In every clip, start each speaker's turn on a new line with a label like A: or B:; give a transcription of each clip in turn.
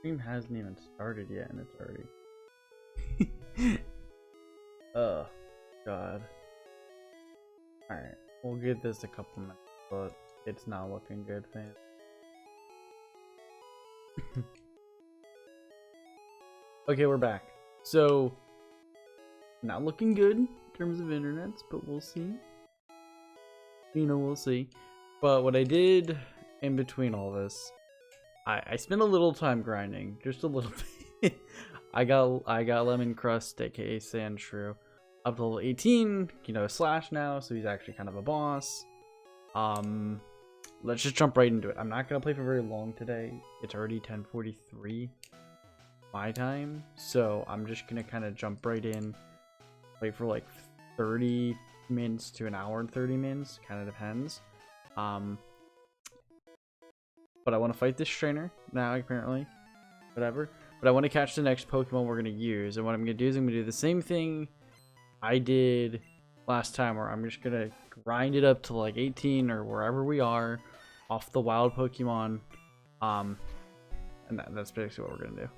A: Stream hasn't even started yet and it's already. Oh, God. Alright, we'll give this a couple minutes, but it's not looking good, fam. Okay, we're back. So, not looking good in terms of internets, but we'll see. We'll see. But what I did in between all this, I spent a little time grinding, just a little bit. I got Lemon Crust, aka Sandshrew, up to level 18. Slash now, so he's actually kind of a boss. Let's just jump right into it. I'm not gonna play for very long today. It's already 10:43 my time, so I'm just gonna kind of jump right in. Wait for like 30 minutes to an hour and 30 minutes, kind of depends. But I want to fight this trainer now, apparently. Whatever. But I want to catch the next Pokemon we're going to use. And what I'm going to do is I'm going to do the same thing I did last time, where I'm just going to grind it up to like 18 or wherever we are off the wild Pokemon. And that's basically what we're going to do.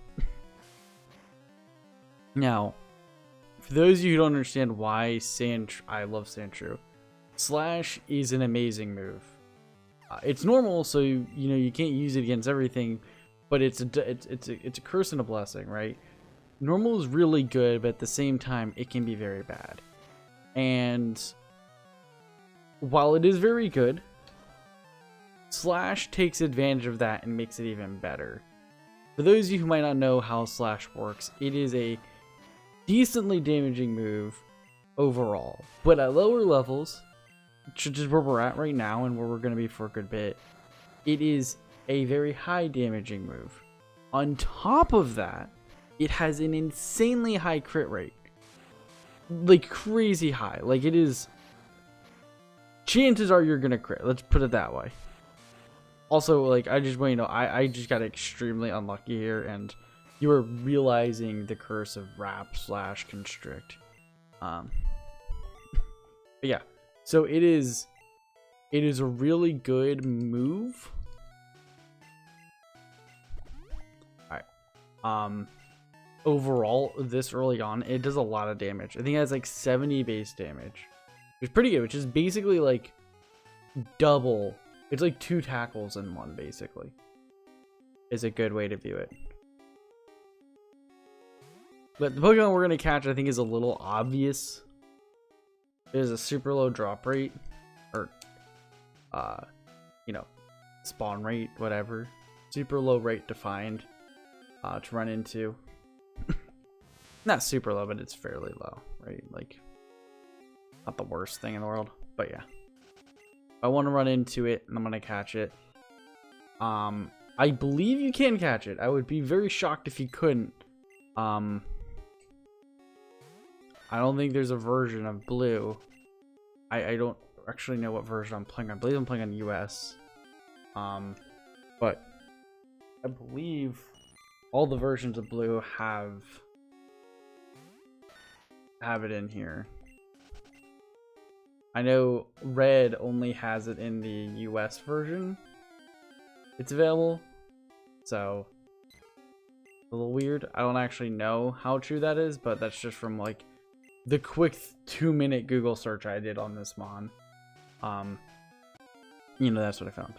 A: Now, for those of you who don't understand why I love Sandshrew, Slash is an amazing move. It's normal, so you can't use it against everything, but it's a curse and a blessing, right? Normal is really good, but at the same time, it can be very bad. And while it is very good, Slash takes advantage of that and makes it even better. For those of you who might not know how Slash works, it is a decently damaging move overall, but at lower levels, which is where we're at right now and where we're going to be for a good bit, it is a very high damaging move. On top of that, it has an insanely high crit rate. Like crazy high. Like it is, chances are you're going to crit. Let's put it that way. Also, like, I just want you to know, I just got extremely unlucky here, and you are realizing the curse of Wrap/Constrict. But yeah. So it is a really good move. Alright. Overall, this early on, it does a lot of damage. I think it has like 70 base damage. Which is pretty good, which is basically like double. It's like 2 tackles in one, basically. Is a good way to view it. But the Pokemon we're going to catch, I think, is a little obvious. There's a super low drop rate, or, spawn rate, whatever. Super low rate to find, to run into. Not super low, but it's fairly low, right? Like, not the worst thing in the world, but yeah. I want to run into it, and I'm going to catch it. I believe you can catch it. I would be very shocked if you couldn't. I don't think there's a version of Blue. I don't actually know what version I'm playing on. I believe I'm playing on US. But I believe all the versions of Blue have it in here. I know Red only has it in the US version. It's available. So a little weird. I don't actually know how true that is, but that's just from like the quick 2-minute Google search I did on this mon. That's what I found.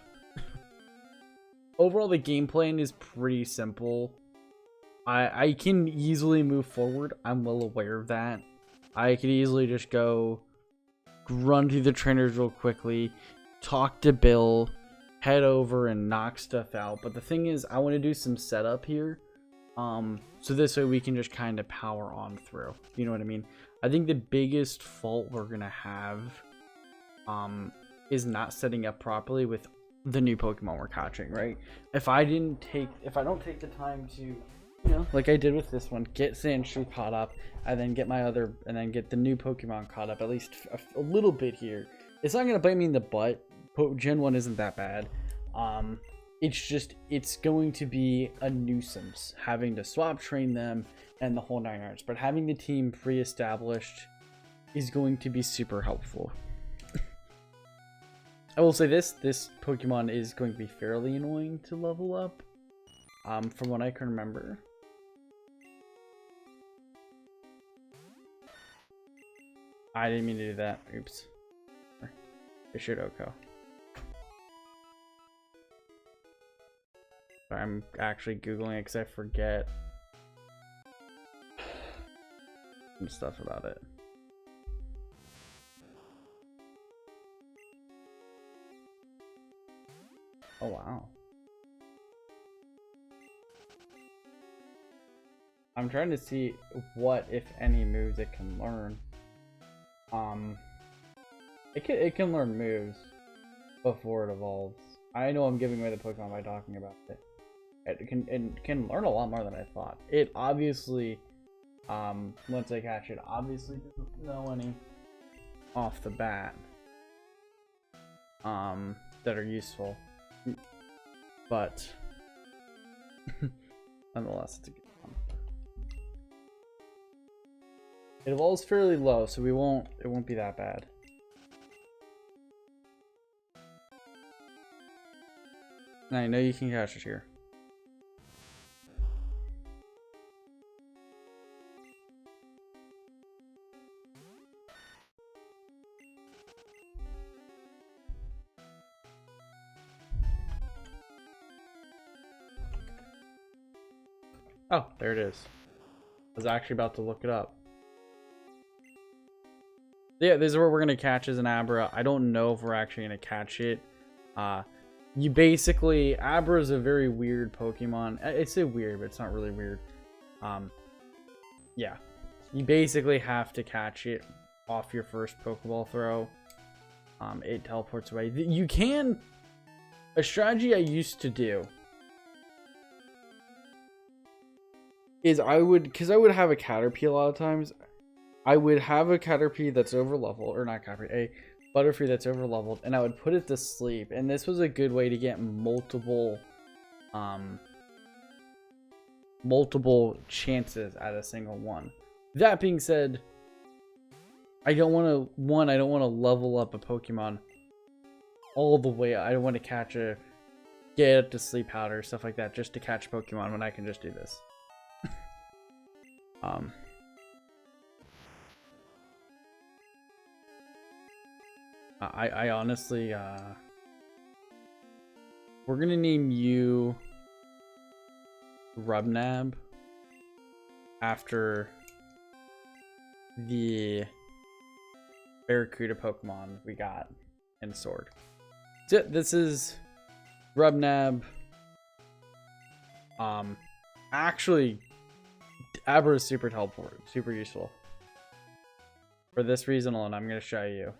A: Overall, the game plan is pretty simple. I can easily move forward. I'm well aware of that. I could easily just go run through the trainers real quickly, talk to Bill, head over and knock stuff out. But the thing is, I want to do some setup here. So this way we can just kind of power on through. You know what I mean? I think the biggest fault we're gonna have is not setting up properly with the new Pokemon we're catching, right? If I don't take the time to, like I did with this one, get Sandshrew caught up, and then get get the new Pokemon caught up, at least a little bit here. It's not gonna bite me in the butt. Gen 1 isn't that bad. It's going to be a nuisance having to swap train them and the whole 9 yards. But having the team pre-established is going to be super helpful. I will say this Pokemon is going to be fairly annoying to level up. from what I can remember. I didn't mean to do that. Oops. Ishidoko. I'm actually Googling it because I forget some stuff about it. Oh wow. I'm trying to see what, if any, moves it can learn. It can learn moves before it evolves. I know I'm giving away the Pokemon by talking about it. It can learn a lot more than I thought. It obviously, once I catch it, obviously doesn't know any off the bat that are useful. But nonetheless, it's a good one. It evolves fairly low, so it won't be that bad. And I know you can catch it here. Oh, there it is. I was actually about to look it up. Yeah, this is where we're gonna catch as an Abra. I don't know if we're actually gonna catch it. You basically, Abra is a very weird Pokemon. It's so weird, but it's not really weird. Yeah, you basically have to catch it off your first Pokeball throw. It teleports away. You can. A strategy I used to do is I would have a Caterpie a lot of times. I would have a Caterpie that's over leveled, or not Caterpie, a Butterfree that's over leveled, and I would put it to sleep. And this was a good way to get multiple chances at a single one. That being said, I don't want to level up a Pokemon all the way. I don't want to get it to sleep powder, stuff like that, just to catch Pokemon when I can just do this. I honestly, we're gonna name you Rubnab after the Barracuda Pokemon we got in Sword. So this is Rubnab. Actually, Abra is super useful. For this reason alone, I'm gonna show you.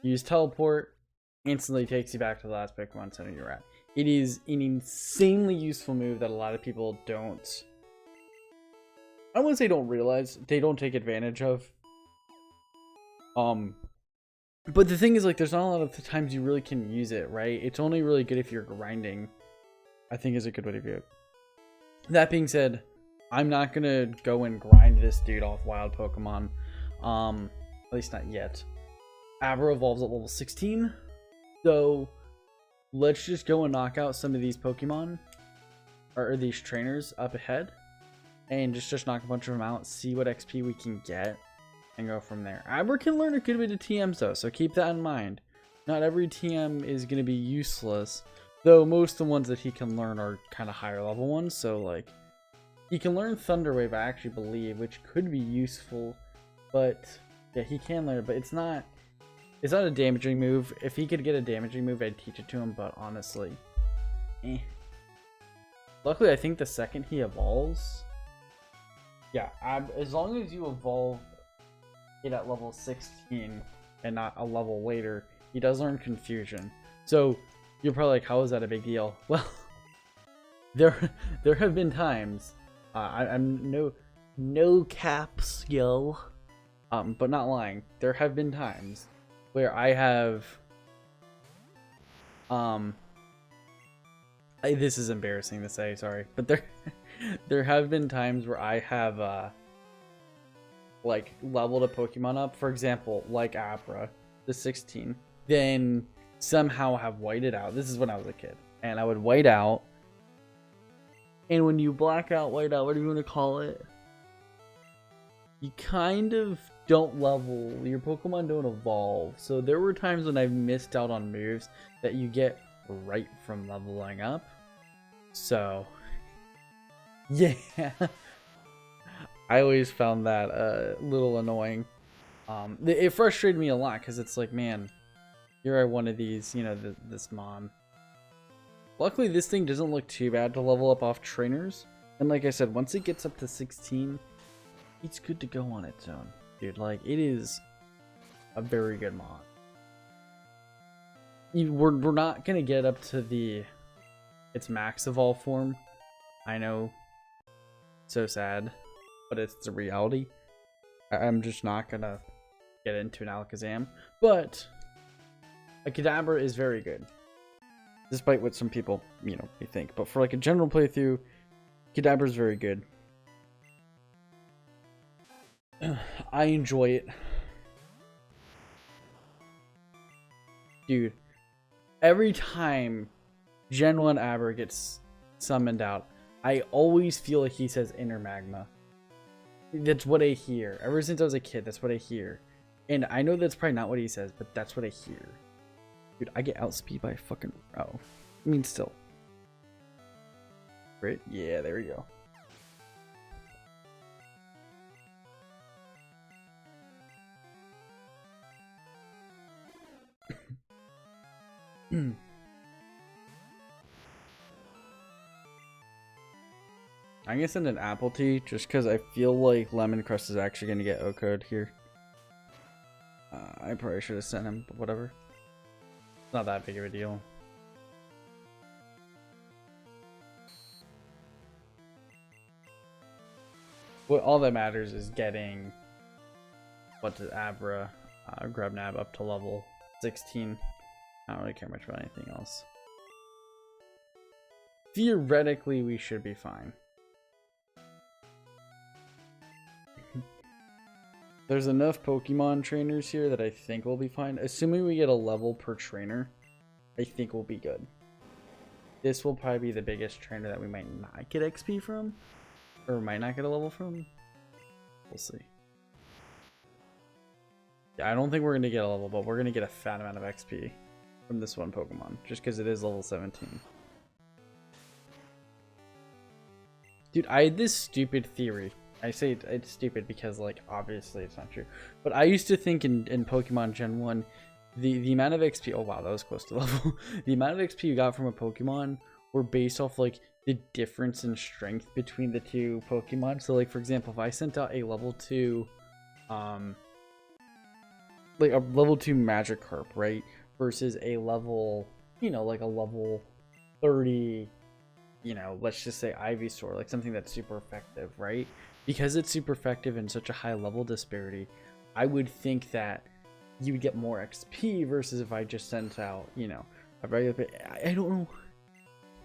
A: Use teleport, instantly takes you back to the last Pokemon Center you're at. It is an insanely useful move that a lot of people don't. I wouldn't say don't realize, they don't take advantage of. But the thing is, like, there's not a lot of the times you really can use it, right? It's only really good if you're grinding, I think is a good way to view it. That being said, I'm not gonna go and grind this dude off wild Pokemon. At least not yet. Abra evolves at level 16, so let's just go and knock out some of these Pokemon, or these trainers up ahead, and just knock a bunch of them out, see what XP we can get, and go from there. Abra can learn a good bit of TMs though, so keep that in mind. Not every TM is going to be useless, though most of the ones that he can learn are kind of higher level ones, so like, he can learn Thunder Wave, I actually believe, which could be useful, but yeah, he can learn it, but it's not a damaging move. If he could get a damaging move, I'd teach it to him, but honestly, eh. Luckily, I think the second he evolves, yeah, as long as you evolve it at level 16 and not a level later, he does learn Confusion. So you're probably like, how is that a big deal? Well, there have been times, I'm no cap skill, but not lying. There have been times where I have, this is embarrassing to say, sorry, but there have been times where I have, like, leveled a Pokemon up, for example, like Abra, the 16, then somehow have whited out. This is when I was a kid, and I would white out, And when you black out, white out, whatever you want to call it, you kind of don't level. Your Pokemon don't evolve. So there were times when I've missed out on moves that you get right from leveling up. So, yeah. I always found that a little annoying. It frustrated me a lot because it's like, man, here are one of these, you know, this mom. Luckily, this thing doesn't look too bad to level up off trainers. And like I said, once it gets up to 16, it's good to go on its own. Dude, like, it is a very good mod. We're not going to get up to its max evolve form. I know. So sad. But it's the reality. I'm just not going to get into an Alakazam. But a Kadabra is very good. Despite what some people, you know, may think. But for like a general playthrough, Kadabra is very good. I enjoy it. Dude, every time Gen 1 Abra gets summoned out, I always feel like he says Inner Magma. That's what I hear. Ever since I was a kid, that's what I hear. And I know that's probably not what he says, but that's what I hear. Dude, I get outspeed by fucking... Oh. I mean, still. Right? Yeah, there we go. I'm gonna send an apple tea just because I feel like Lemon Crust is actually gonna get OHKO'd here. I probably should have sent him, but whatever. It's not that big of a deal. What all that matters is getting what's it, Abra, Grubnab up to level 16. I don't really care much about anything else. Theoretically, we should be fine. There's enough Pokemon trainers here that I think we'll be fine. Assuming we get a level per trainer, I think we'll be good. This will probably be the biggest trainer that we might not get XP from. Or might not get a level from. We'll see. Yeah, I don't think we're going to get a level, but we're going to get a fat amount of XP from this one Pokemon. Just because it is level 17. Dude, I had this stupid theory. I say it's stupid because, like, obviously it's not true. But I used to think in Pokemon Gen 1, the amount of XP... Oh, wow, that was close to level. The amount of XP you got from a Pokemon were based off, like, the difference in strength between the two Pokemon. So, like, for example, if I sent out a level 2... like, a level 2 Magikarp, right? Versus a level... You know, like a level 30... You know, let's just say Ivysaur. Like, something that's super effective, right? Because it's super effective and such a high level disparity, I would think that you would get more XP versus if I just sent out, you know, a regular... I don't know.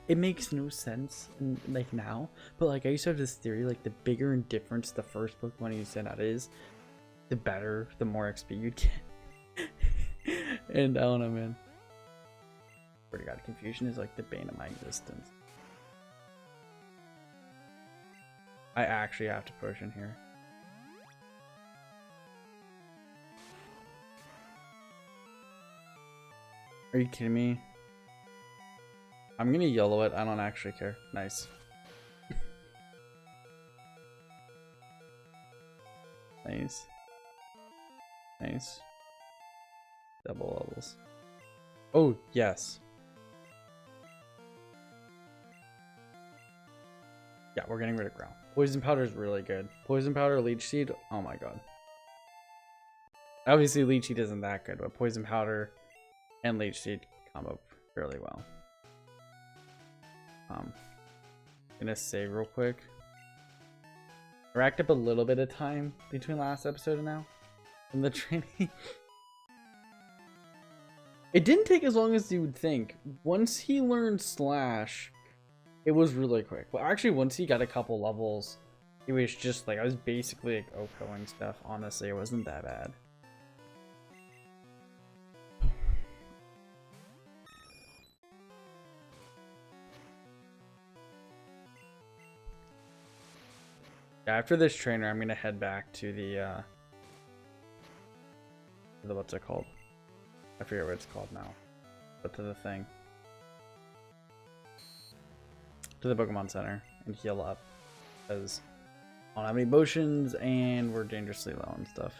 A: It makes no sense, like, now. But, like, I used to have this theory, like, the bigger in difference the first Pokemon you send out is, the better, the more XP you'd get. And I don't know, man. Swear to God, confusion is, like, the bane of my existence. I actually have to push in here. Are you kidding me? I'm gonna yellow it. I don't actually care. Nice. Nice. Nice. Double levels. Oh, yes. Yeah, we're getting rid of Growl. Poison Powder is really good. Poison Powder, Leech Seed, oh my god. Obviously, Leech Seed isn't that good, but Poison Powder and Leech Seed combo fairly well. Gonna save real quick. I racked up a little bit of time between last episode and now from the training. It didn't take as long as you would think. Once he learned Slash, it was really quick. Well, actually, once he got a couple levels, it was just like, I was basically like OHKOing stuff. Honestly, it wasn't that bad. After this trainer, I'm gonna head back to the what's it called? I forget what it's called now. But to the thing. To the Pokemon Center and heal up. Because I don't have any potions and we're dangerously low and stuff.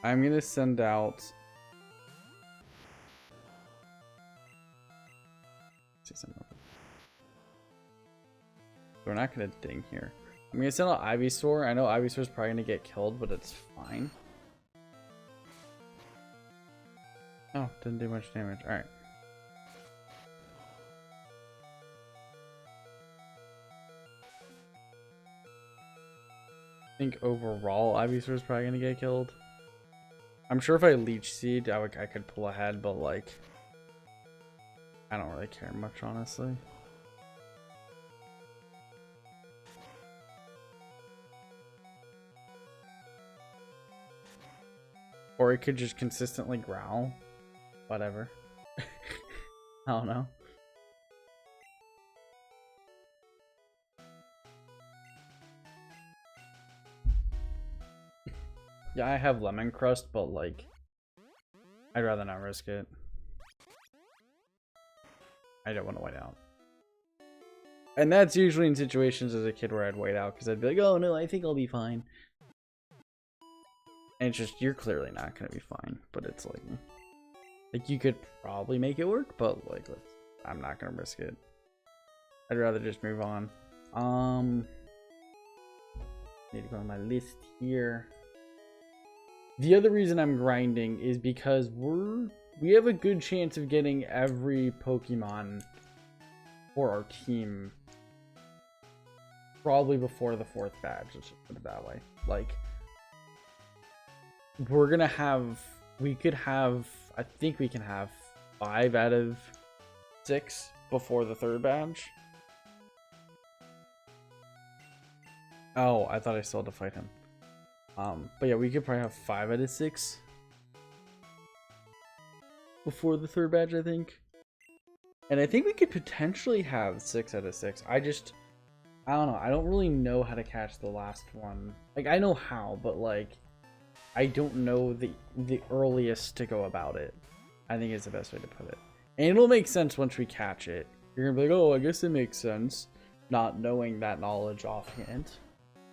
A: I'm gonna send out. See something. We're not gonna ding here. I'm gonna send out Ivysaur. I know Ivysaur's probably gonna get killed, but it's fine. Oh, didn't do much damage. Alright. I think overall Ivysaur's probably gonna get killed. I'm sure if I Leech Seed, I could pull ahead, but like, I don't really care much, honestly. Or it could just consistently growl. Whatever. I don't know. Yeah, I have Lemon Crust, but like, I'd rather not risk it. I don't want to wait out. And that's usually in situations as a kid where I'd wait out because I'd be like, oh no, I think I'll be fine. And it's just, you're clearly not going to be fine. But it's like you could probably make it work, but like, I'm not going to risk it. I'd rather just move on. Need to go on my list here. The other reason I'm grinding is because we have a good chance of getting every Pokemon for our team probably before the 4th badge, let's just put it that way. Like, we're gonna have, we could have, I think we can have 5 out of 6 before the 3rd badge. Oh, I thought I still had to fight him. But yeah, we could probably have 5 out of 6 before the 3rd badge, I think. And I think we could potentially have 6 out of 6. I don't know. I don't really know how to catch the last one. Like, I know how, but like, I don't know the earliest to go about it. I think is the best way to put it. And it'll make sense once we catch it. You're gonna be like, oh, I guess it makes sense, not knowing that knowledge offhand.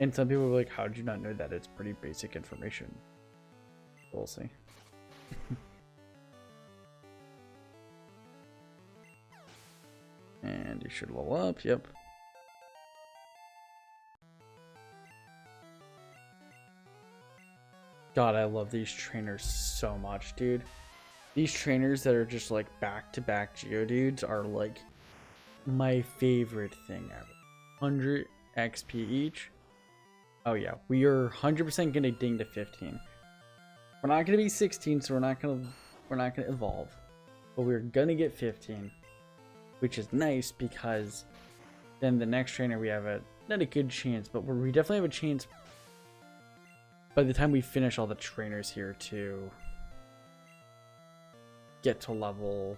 A: And some people are like, how did you not know that? It's pretty basic information. We'll see. And you should level up, yep. God, I love these trainers so much, dude. These trainers that are just like back-to-back Geodudes are like my favorite thing ever. 100 XP each. Oh yeah, we are 100% gonna ding to 15. We're not gonna be 16, so we're not gonna evolve, but we're gonna get 15, which is nice because then the next trainer we have not a good chance, but we definitely have a chance by the time we finish all the trainers here to get to level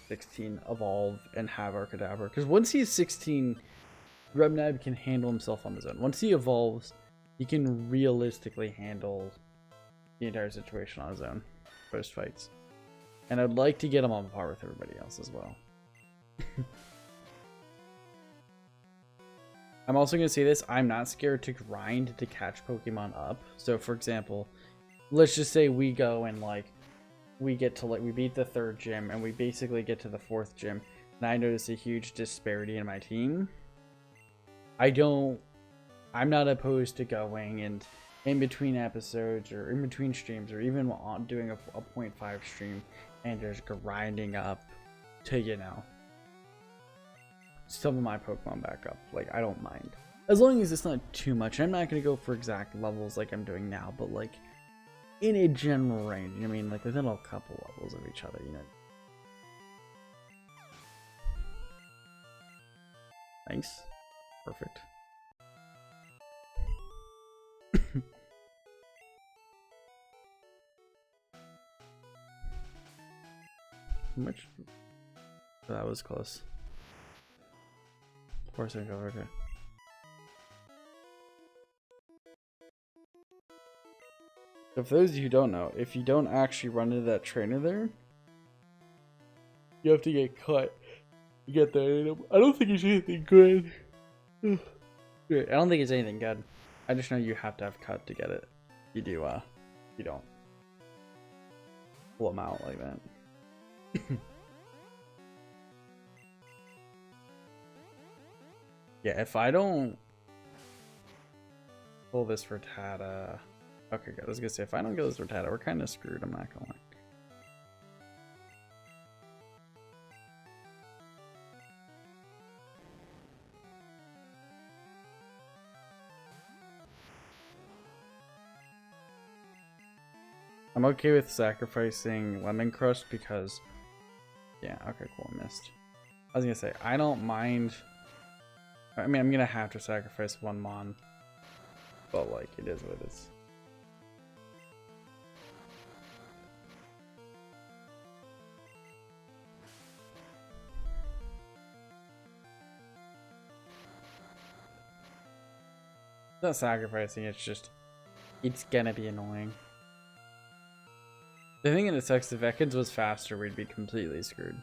A: 16, evolve, and have our Kadabra. Because once he's 16. Rebnab can handle himself on his own. Once he evolves, he can realistically handle the entire situation on his own post fights. And I'd like to get him on par with everybody else as well. I'm also going to say this, I'm not scared to grind to catch Pokemon up. So for example, let's just say we go and like, we get to like, we beat the 3rd gym and we basically get to the 4th gym. And I notice a huge disparity in my team. I'm not opposed to going and in between episodes or in between streams or even on doing a 0.5 stream and just grinding up to, you know, some of my Pokemon back up. Like, I don't mind. As long as it's not too much. I'm not going to go for exact levels like I'm doing now, but like in a general range. I mean, like within a couple levels of each other, you know. Nice. Perfect. How much That was close. 4-second cover, okay. So for those of you who don't know, if you don't actually run into that trainer there, you have to get cut to get the item. I don't think it's anything good. I don't think it's anything good. I just know you have to have cut to get it. You do, you don't pull them out like that. Yeah, if I don't pull this Rattata... Okay, good. I was gonna say, if I don't get this Rattata, we're kind of screwed, I'm not gonna lie. I'm okay with sacrificing Lemon Crush because... Yeah, okay, cool, I missed. I was gonna say, I don't mind... I mean, I'm gonna have to sacrifice one Mon. But, like, it is what it is. It's not sacrificing, it's just... It's gonna be annoying. The thing in the sucks, if Ekans was faster, we'd be completely screwed.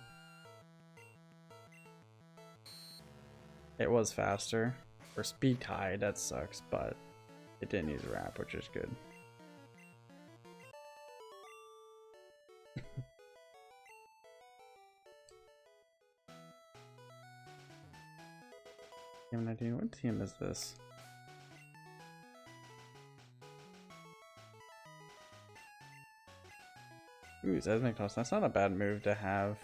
A: It was faster. Or speed tied, that sucks, but it didn't use wrap, which is good. What team is this? Ooh, Seismic. That's not a bad move to have.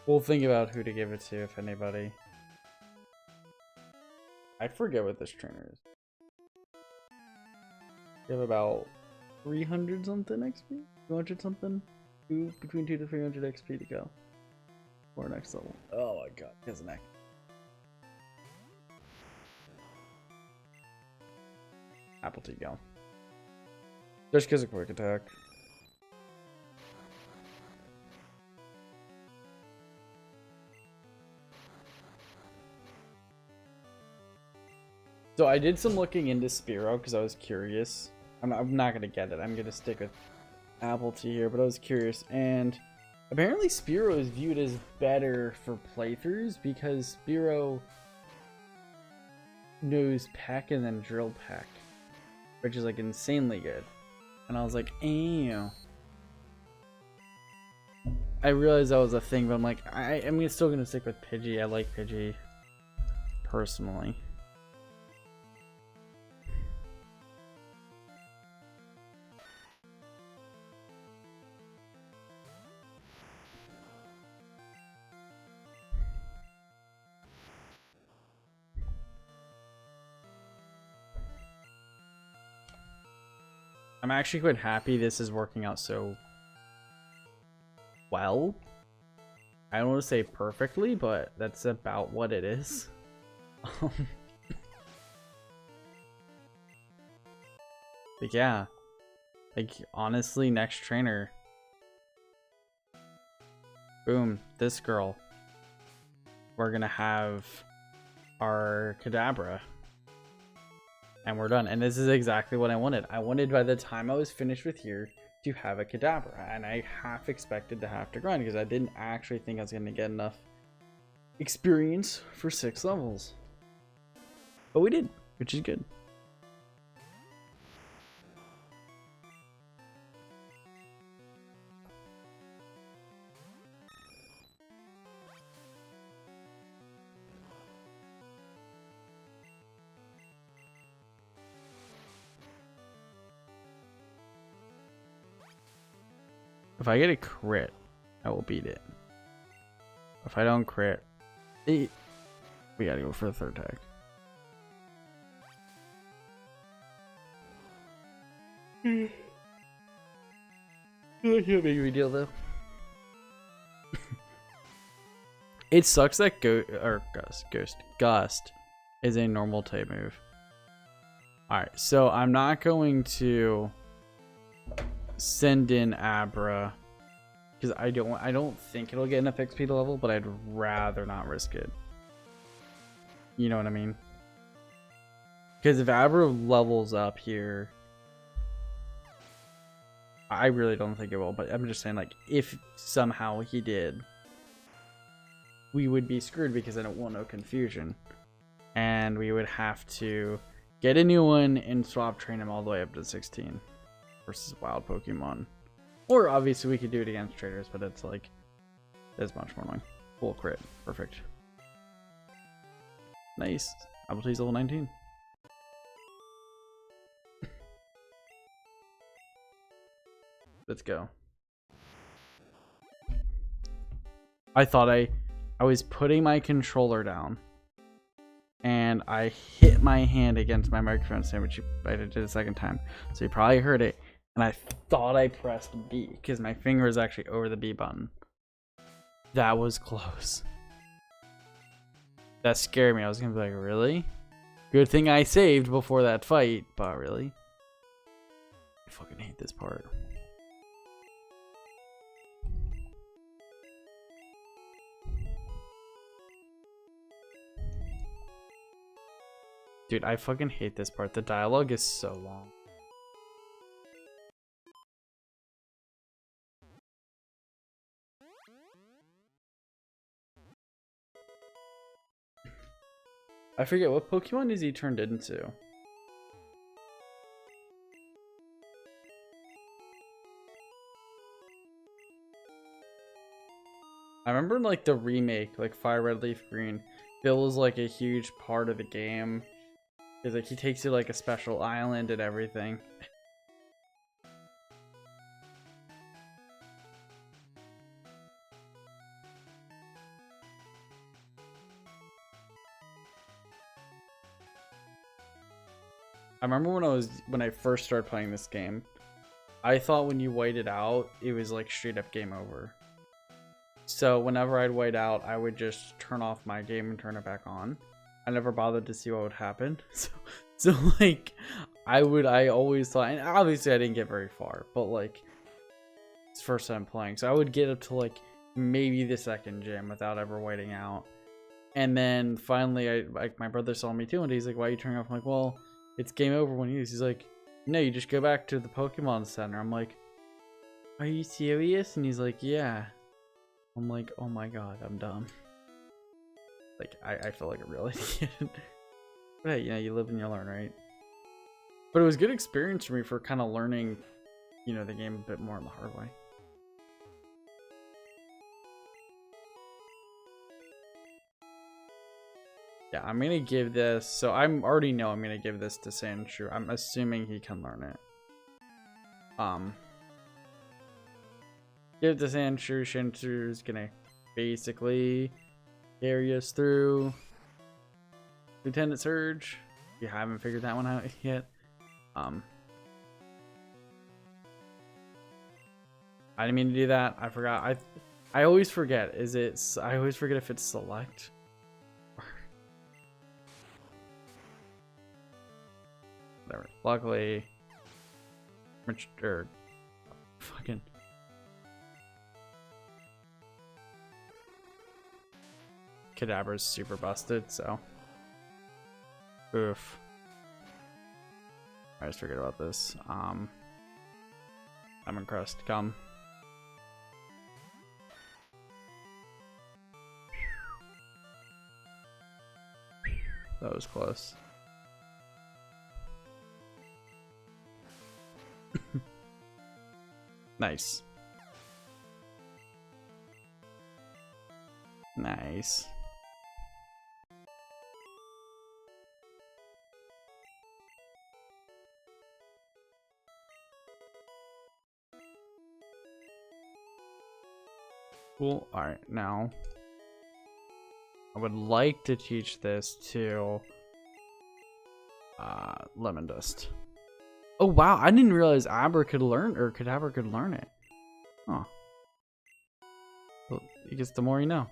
A: We'll think about who to give it to, if anybody. I forget what this trainer is. You have about 300 something XP? 200 something? Between 200 to 300 XP to go. For next level. Oh my god, he has an neck. Apple tea, go. Just because of quick attack. So I did some looking into Spearow because I was curious. I'm not going to get it. I'm going to stick with Apple tea here, but I was curious. And apparently Spearow is viewed as better for playthroughs because Spearow knows Peck and then Drill Peck, which is like insanely good. And I was like, ew. I realized that was a thing, but I'm like, I'm still going to stick with Pidgey. I like Pidgey personally. I'm actually quite happy this is working out so well. I don't want to say perfectly, but that's about what it is. But yeah, like honestly, next trainer. Boom, this girl. We're gonna have our Kadabra. And we're done. And this is exactly what I wanted. I wanted, by the time I was finished with here, to have a Kadabra. And I half expected to have to grind because I didn't actually think I was going to get enough experience for 6 levels. But we did, which is good. If I get a crit, I will beat it. If I don't crit, we gotta go for the third tag. I can't make a big deal though. It sucks that Gust is a normal type move. Alright, so I'm not going to send in Abra because I don't think it'll get enough XP to level, but I'd rather not risk it. You know what I mean? Because if Abra levels up here, I really don't think it will, but I'm just saying, like, if somehow he did, we would be screwed because then it will know confusion. And we would have to get a new one and swap train him all the way up to 16 versus wild Pokemon. Or obviously we could do it against traders, but it's like, it's much more annoying. Full crit. Perfect. Nice. Appletree's level 19. Let's go. I thought I was putting my controller down and I hit my hand against my microphone stand, which I did the second time. So you probably heard it. And I thought I pressed B because my finger is actually over the B button. That was close. That scared me. I was going to be like, really? Good thing I saved before that fight, but really? I fucking hate this part. Dude, I fucking hate this part. The dialogue is so long. I forget, what Pokemon is he turned into? I remember like the remake, like Fire Red Leaf Green, Bill was like a huge part of the game. Because like he takes you like a special island and everything. I remember when I first started playing this game, I thought when you waited out, it was like straight up game over. So whenever I'd wait out, I would just turn off my game and turn it back on. I never bothered to see what would happen. So like I always thought, and obviously I didn't get very far, but like it's the first time playing. So I would get up to like maybe the second gym without ever waiting out. And then finally my brother saw me too, and he's like, why are you turning off? I'm like, well, it's game over when you use. He's like, no, you just go back to the Pokemon Center. I'm like, are you serious? And he's like, yeah. I'm like, oh my god, I'm dumb. Like, I feel like a real idiot. But hey, yeah, you live and you learn, right? But it was a good experience for me for kind of learning, you know, the game a bit more in the hard way. Yeah, I'm gonna give this, so I already know I'm gonna give this to Sandshrew. I'm assuming he can learn it. Give it to Sandshrew. Sandshrew gonna basically carry us through Lieutenant Surge. If you haven't figured that one out yet. I didn't mean to do that. I forgot. I always forget. I always forget if it's select. Whatever. Luckily, fucking. Kadabra's super busted, so. Oof. I just forget about this. Lemon Crust, come. That was close. Nice. Nice. Cool. Alright, now I would like to teach this to Lemon Dust. Oh wow, I didn't realize Abra could learn, or Kadabra could learn it. Oh. Well, I guess the more you know.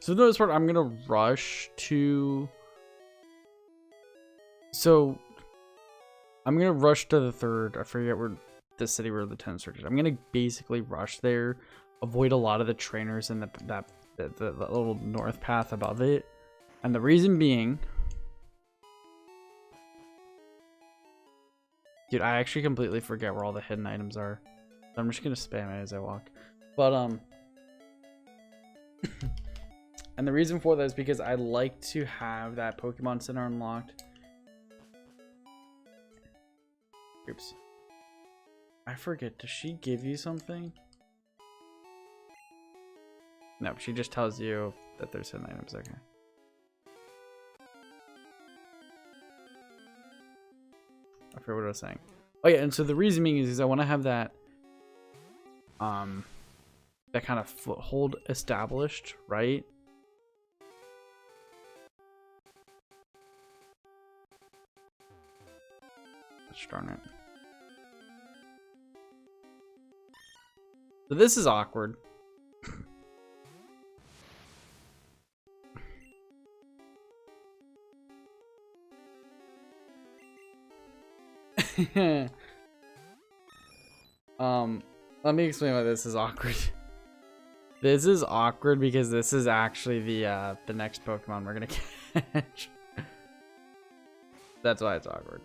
A: So for this part, I'm gonna rush to. So I'm gonna rush to the third. I forget where the city where the 10 searches. I'm gonna basically rush there, avoid a lot of the trainers in the little north path above it, and the reason being, dude, I actually completely forget where all the hidden items are. So I'm just gonna spam it as I walk. But and the reason for that is because I like to have that Pokemon Center unlocked. Oops. I forget, does she give you something? No, she just tells you that there's hidden items. Okay. I forget what I was saying. Oh yeah, and so the reason being is I want to have that that kind of foothold established, right? Darn it. So this is awkward. Let me explain why this is awkward. This is awkward because this is actually the next Pokemon we're gonna catch. That's why it's awkward.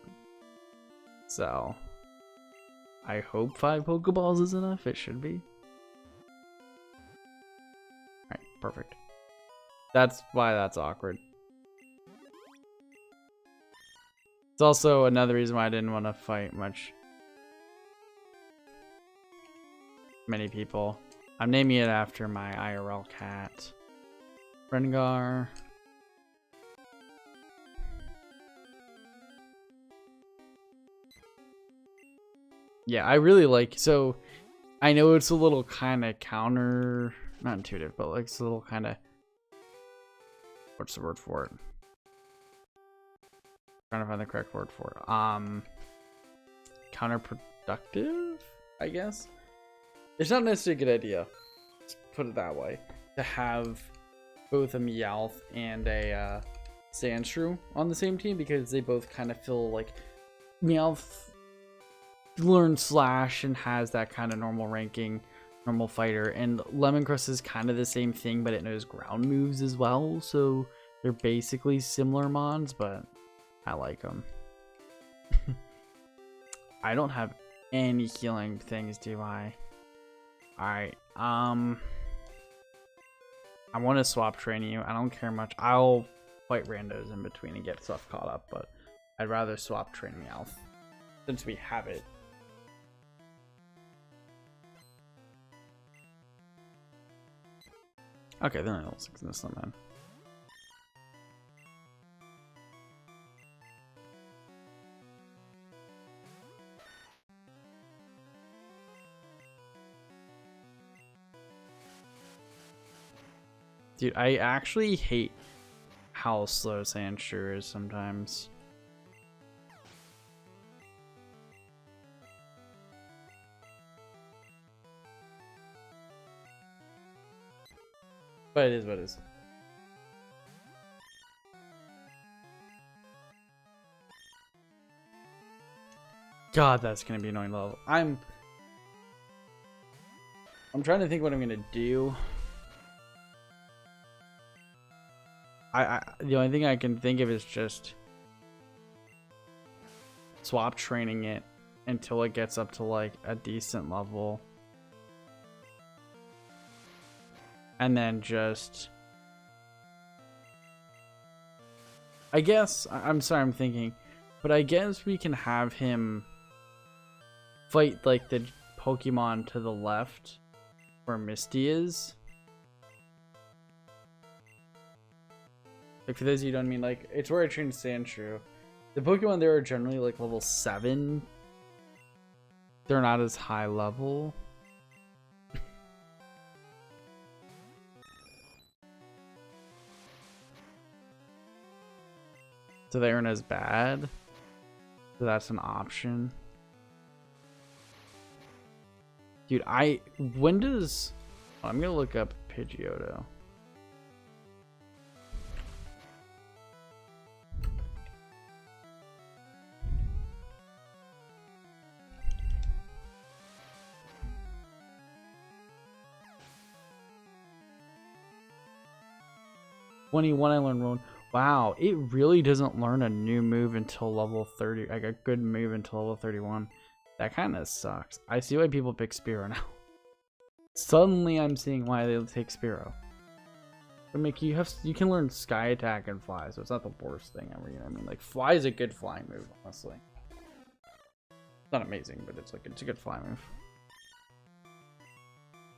A: So, I hope 5 Pokeballs is enough. It should be. Alright, perfect. That's why that's awkward. It's also another reason why I didn't want to fight many people. I'm naming it after my IRL cat, Rengar. Yeah, I really like, so I know it's a little kind of counter, not intuitive, but like it's a little kind of, what's the word for it? Trying to find the correct word for it. Counterproductive, I guess. It's not necessarily a good idea, let's put it that way, to have both a Meowth and a Sandshrew on the same team, because they both kind of feel like Meowth learns Slash and has that kind of normal ranking, normal fighter, and Lemoncrust is kind of the same thing, but it knows ground moves as well, so they're basically similar mons, but I like them. I don't have any healing things, do I? Alright, I want to swap train you. I don't care much. I'll fight randos in between and get stuff caught up, but I'd rather swap train Meowth since we have it. Okay, then I'll six in this one then. Dude, I actually hate how slow Sandshrew is sometimes. But it is what it is. God, that's gonna be annoying level. I'm trying to think what I'm gonna do. The only thing I can think of is just swap training it until it gets up to like a decent level. And then just, I guess, I'm sorry, I'm thinking, but I guess we can have him fight like the Pokemon to the left where Misty is. Like, for those of you who don't mean, like, it's where I trained Sandshrew. The Pokemon there are generally like level 7. They're not as high level. So they aren't as bad. So that's an option. Dude, when does, I'm gonna look up Pidgeotto. 21 I learned Rowan. Wow, it really doesn't learn a new move until level 30. Like a good move until level 31. That kind of sucks. I see why people pick Spearow now. Suddenly I'm seeing why they take Spearow. But Mickey, you can learn Sky Attack and Fly, so it's not the worst thing ever. You know what I mean? Like Fly is a good flying move, honestly. It's not amazing, but it's a good flying move.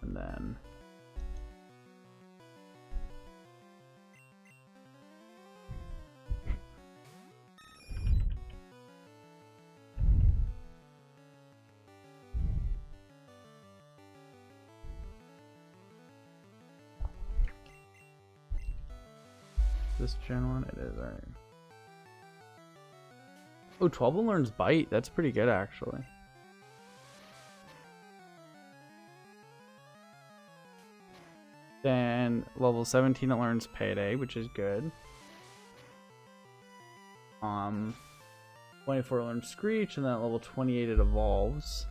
A: And then this Gen 1, it is, alright. Oh, 12 learns Bite. That's pretty good, actually. Then level 17 it learns Payday, which is good. 24 it learns Screech, and then at level 28 it evolves.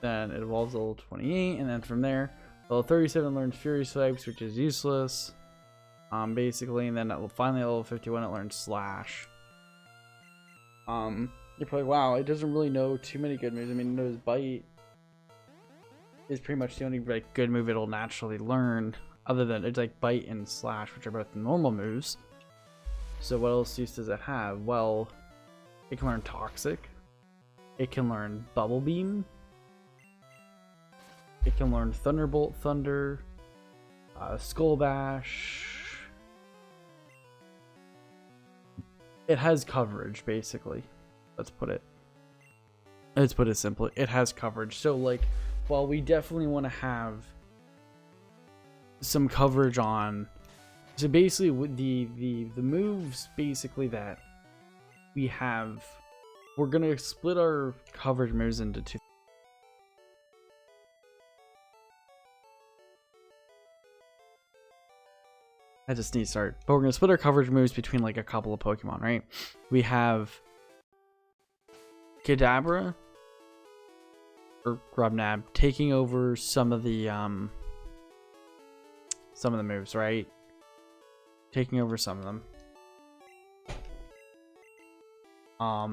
A: Then it evolves to level 28, and then from there, level 37 learns Fury Swipes, which is useless. Basically, and then finally at level 51 it learns Slash. You're probably, wow, it doesn't really know too many good moves. I mean, it knows Bite is pretty much the only like good move it'll naturally learn, other than it's like Bite and Slash, which are both normal moves. So what else use does it have? Well, it can learn Toxic. It can learn Bubble Beam. It can learn Thunderbolt Thunder, Skull Bash. It has coverage, basically. Let's put it simply. It has coverage. So, like, while we definitely want to have some coverage on, so basically, with the moves basically that we have, we're gonna split our coverage moves into two. I just need to start. But we're going to split our coverage moves between like a couple of Pokemon, right? We have Kadabra or Grubnab taking over some of the moves, right? Taking over some of them.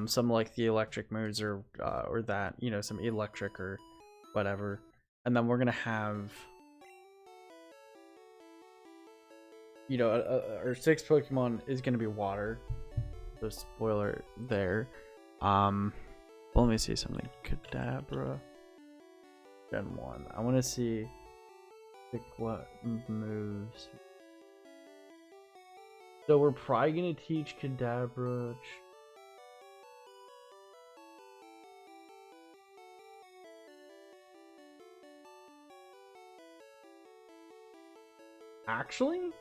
A: Some like the electric moves or that, you know, some electric or whatever. And then we're going to have, you know, our sixth Pokemon is going to be water. So spoiler there. Let me see something. Kadabra. Gen 1. I want to see what moves. So we're probably going to teach Kadabra. Actually?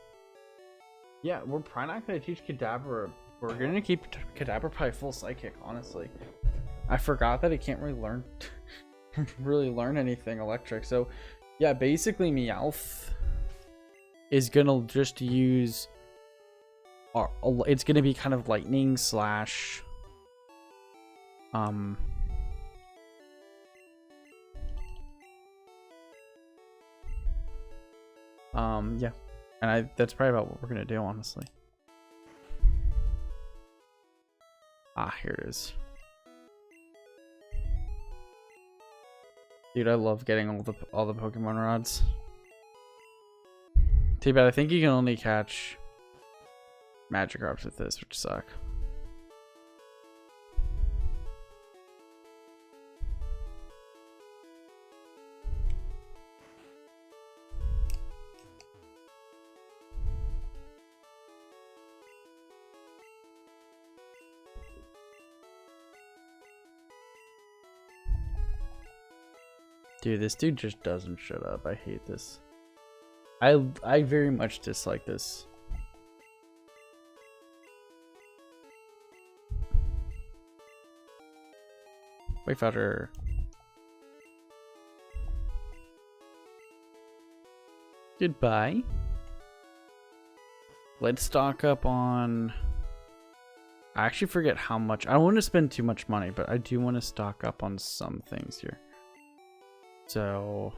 A: Yeah, we're probably not going to teach Kadabra. We're going to keep Kadabra probably full Psychic, honestly. I forgot that it can't really learn anything electric. So, yeah, basically Meowth is going to just use... it's going to be kind of lightning slash... yeah. And that's probably about what we're gonna do, honestly. Ah, here it is. Dude, I love getting all the Pokemon rods. Too bad, I think you can only catch Magikarps with this, which suck. Dude, this dude just doesn't shut up. I hate this. I very much dislike this. Wayfighter. Goodbye. Let's stock up on... I actually forget how much. I don't want to spend too much money, but I do want to stock up on some things here. So,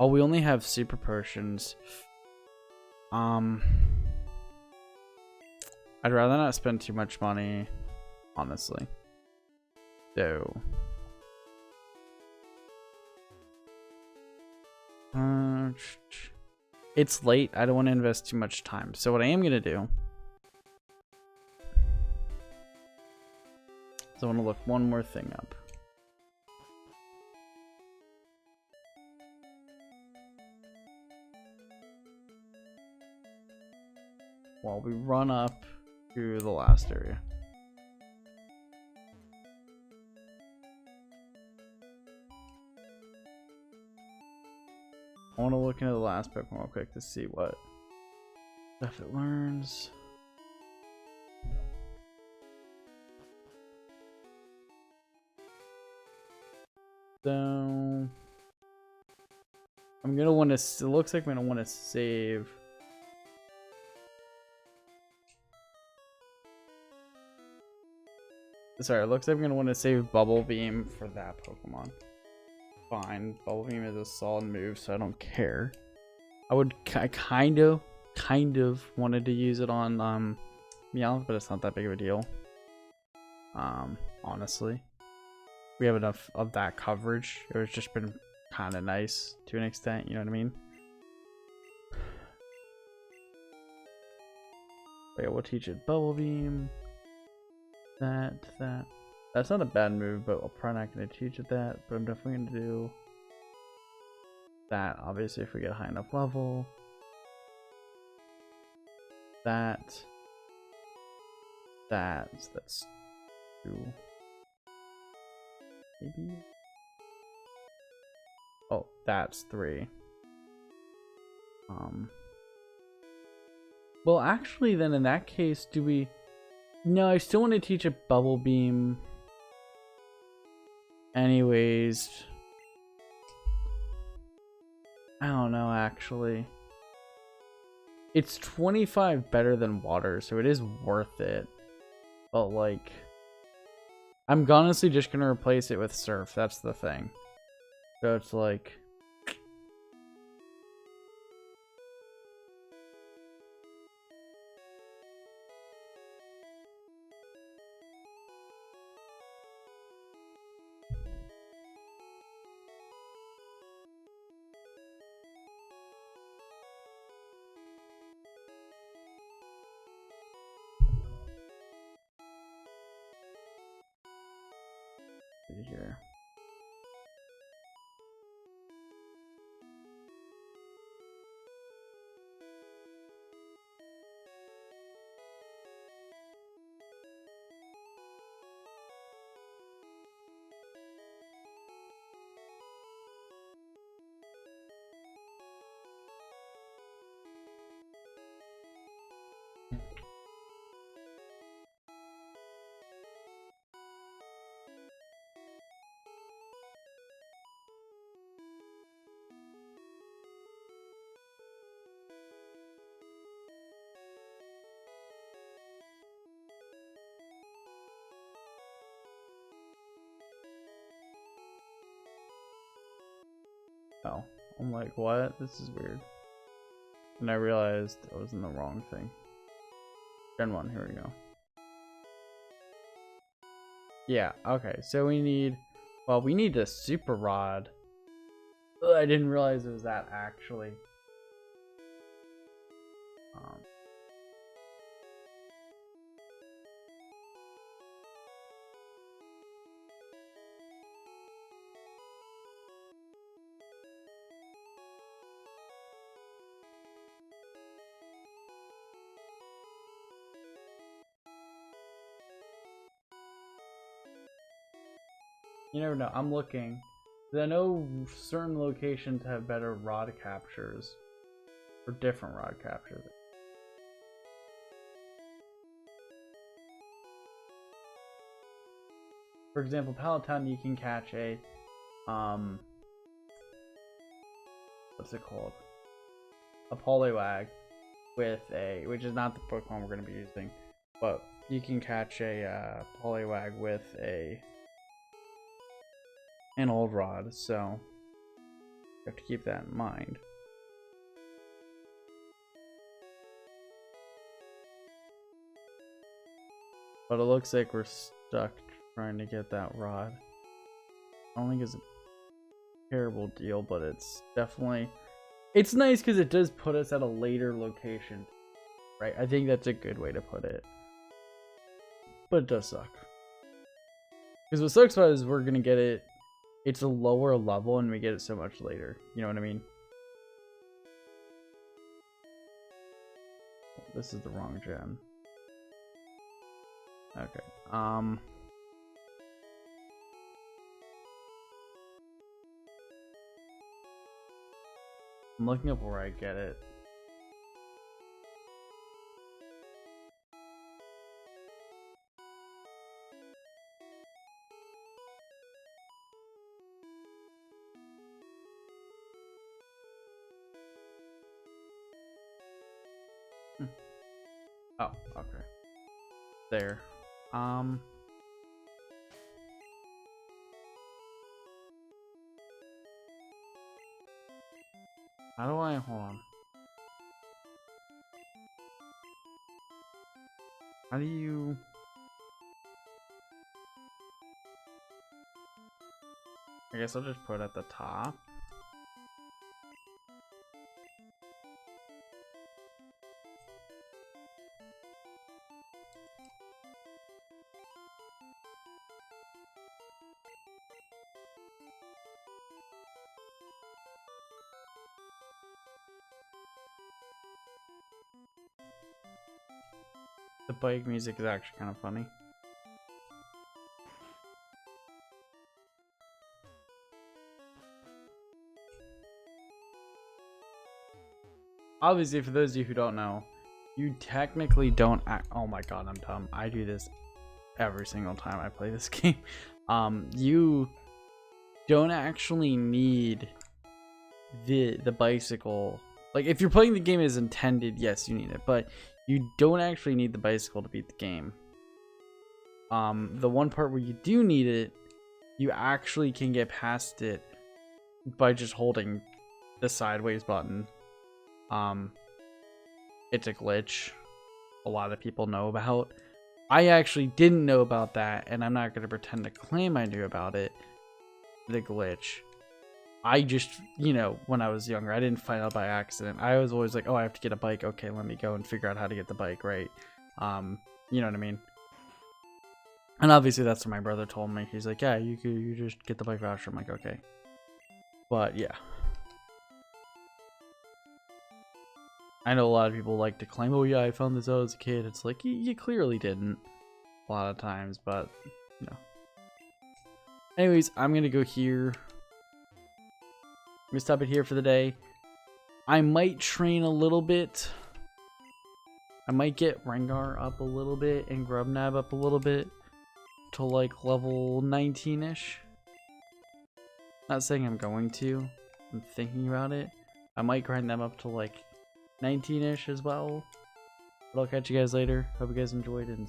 A: oh, we only have super potions. I'd rather not spend too much money, honestly. So, it's late. I don't want to invest too much time. So what I am gonna do is I want to look one more thing up. While we run up to the last area. I want to look into the last Pokemon real quick to see what stuff it learns. So I'm gonna want to. It looks like I'm gonna want to save. Sorry, it looks like I'm gonna want to save Bubble Beam for that Pokemon. Fine, Bubble Beam is a solid move, so I don't care. I kind of wanted to use it on Meowth, but it's not that big of a deal. Honestly, we have enough of that coverage. It was just been kind of nice to an extent, you know what I mean? But yeah, we'll teach it Bubble Beam. That's not a bad move, but I'm probably not going to teach it that. But I'm definitely going to do that, obviously, if we get a high enough level. That's 2. Maybe? Oh, that's 3. Well, actually, then in that case, do we... No, I still want to teach a Bubble Beam. Anyways. I don't know, actually. It's 25 better than water, so it is worth it. But, like... I'm honestly just going to replace it with Surf. That's the thing. So it's like... here. Oh, I'm like, what? This is weird. And I realized I was in the wrong thing. Gen 1, here we go. Yeah, okay, so we need... Well, we need the Super Rod. Ugh, I didn't realize it was that, actually. You never know. I'm looking. I know certain locations have better rod captures. Or different rod captures. For example, Palatine, you can catch a what's it called? A Poliwag with a, which is not the Pokemon we're going to be using, but you can catch a Poliwag with an old rod, so you have to keep that in mind. But it looks like we're stuck trying to get that rod. I don't think it's a terrible deal, but it's definitely... It's nice because it does put us at a later location, right? I think that's a good way to put it. But it does suck. Because what sucks about it is we're going to get it... It's a lower level and we get it so much later. You know what I mean? This is the wrong gen. Okay. I'm looking up where I get it. Oh, okay. There. How do I hold on? How do you... I guess I'll just put it at the top. The bike music is actually kind of funny. Obviously, for those of you who don't know, you technically don't act. Oh my god, I'm dumb. I do this every single time I play this game. You don't actually need the bicycle. Like, if you're playing the game as intended, yes, you need it, but you don't actually need the bicycle to beat the game. The one part where you do need it, you actually can get past it by just holding the sideways button. It's a glitch a lot of people know about. I actually didn't know about that, and I'm not going to pretend to claim I knew about it. The glitch. I just, you know, when I was younger, I didn't find out by accident. I was always like, oh, I have to get a bike. Okay, let me go and figure out how to get the bike, right? You know what I mean? And obviously that's what my brother told me. He's like, yeah, you just get the bike voucher. I'm like, okay. But yeah. I know a lot of people like to claim, oh yeah, I found this out as a kid. It's like, you clearly didn't a lot of times, but, you know. Anyways, I'm going to go here. I'm gonna stop it here for the day. I might train a little bit. I might get Rengar up a little bit and Grubnab up a little bit to like level 19-ish. Not saying I'm going to. I'm thinking about it. I might grind them up to like 19-ish as well. But I'll catch you guys later. Hope you guys enjoyed and